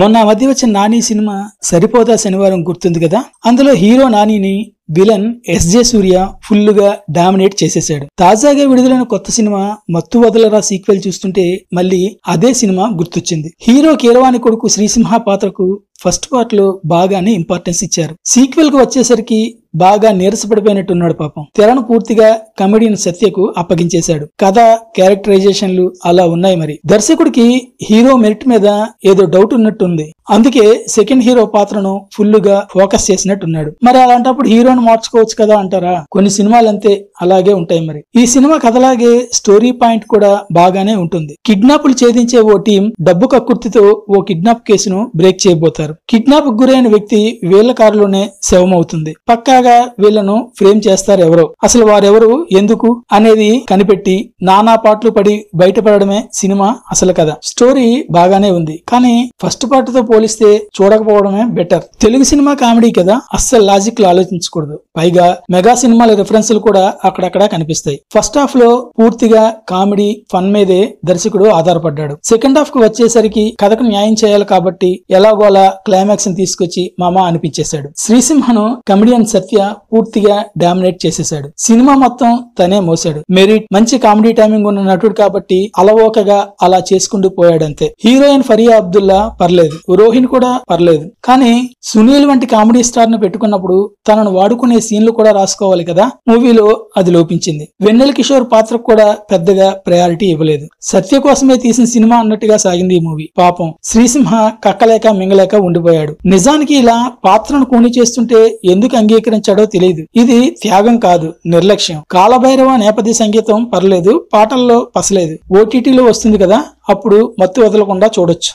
మొన్న ఆ మధ్య వచ్చిన నాని సినిమా సరిపోతా శనివారం గుర్తుంది కదా. అందులో హీరో నానిని విలన్ ఎస్జే సూర్య ఫుల్ గా డామినేట్ చేసేశాడు. తాజాగా విడుదలైన కొత్త సినిమా మత్తు వదలరా సీక్వెల్ చూస్తుంటే మళ్ళీ అదే సినిమా గుర్తొచ్చింది. హీరో కీరవాణి కొడుకు శ్రీసింహ పాత్రకు ఫస్ట్ పార్ట్ లో బాగానే ఇంపార్టెన్స్ ఇచ్చారు. సీక్వెల్ కు వచ్చేసరికి బాగా నీరసపడిపోయినట్టున్నాడు పాపం. తెరను పూర్తిగా కమెడియన్ సత్యకు అప్పగించేశాడు. కథ, క్యారెక్టరైజేషన్లు అలా ఉన్నాయి. మరి దర్శకుడికి హీరో మెరిట్ మీద ఏదో డౌట్ ఉన్నట్టుంది. అందుకే సెకండ్ హీరో పాత్రను ఫుల్ గా ఫోకస్ చేసినట్టున్నాడు. మరి అలాంటప్పుడు హీరోను మార్చుకోవచ్చు కదా అంటారా? కొన్ని సినిమాలంతే అలాగే ఉంటాయి. మరి ఈ సినిమా కథలాగే స్టోరీ పాయింట్ కూడా బాగానే ఉంటుంది. కిడ్నాపులు ఛేదించే ఓ టీం డబ్బు కక్కుర్తితో ఓ కిడ్నాప్ కేసును బ్రేక్ చేయబోతారు. కిడ్నాప్ గురైన వ్యక్తి వీళ్ల కారులోనే శవమవుతుంది. పక్కాగా వీళ్లను ఫ్రేమ్ చేస్తారు ఎవరో. అసలు వారెవరు, ఎందుకు అనేది కనిపెట్టి నానా పాటలు పడి బయటపడమే సినిమా అసలు కథ. స్టోరీ బాగానే ఉంది, కానీ ఫస్ట్ పార్ట్ తో పోలిస్తే చూడకపోవడమే బెటర్. తెలుగు సినిమా కామెడీ కదా, అస్సలు లాజిక్ లో ఆలోచించకూడదు. పైగా మెగా సినిమాల రిఫరెన్స్లు కూడా అక్కడక్కడ కనిపిస్తాయి. ఫస్ట్ హాఫ్ లో పూర్తిగా కామెడీ ఫన్ మీదే దర్శకుడు ఆధారపడ్డాడు. సెకండ్ హాఫ్ కు వచ్చేసరికి కథకు న్యాయం చేయాలి కాబట్టి ఎలాగోలా క్లైమాక్స్ ని తీసుకొచ్చి మామా అనిపించేశాడు. శ్రీసింహను కమెడియన్ సత్య పూర్తిగా డామినేట్ చేసేశాడు. సినిమా మొత్తం తనే మోసాడు. మెరిట్, మంచి కామెడీ టైమింగ్ ఉన్న నటుడు కాబట్టి అలవోకగా అలా చేసుకుంటూ పోయాడంతే. హీరోయిన్ ఫరియా అబ్దుల్లా పర్లేదు, రోహిణ్ కూడా పర్లేదు, కానీ సునీల్ వంటి కామెడీ స్టార్ ను పెట్టుకున్నప్పుడు తనను వాడుకునే సీన్లు కూడా రాసుకోవాలి కదా. మూవీలో అది లోపించింది. వెన్నెల కిషోర్ పాత్రకు కూడా పెద్దగా ప్రయారిటీ ఇవ్వలేదు. సత్య కోసమే తీసిన సినిమా అన్నట్టుగా సాగింది ఈ మూవీ. పాపం శ్రీసింహ కక్కలేక మింగలేక ఉండిపోయాడు. నిజానికి ఇలా పాత్రను కూని చేస్తుంటే ఎందుకు అంగీకరించాడో తెలియదు. ఇది త్యాగం కాదు, నిర్లక్ష్యం. కాలభైరవ నేపథ్య సంగీతం పర్లేదు, పాటల్లో పసలేదు. ఓటీటీలో వస్తుంది కదా, అప్పుడు మత్తు వదలకుండా చూడొచ్చు.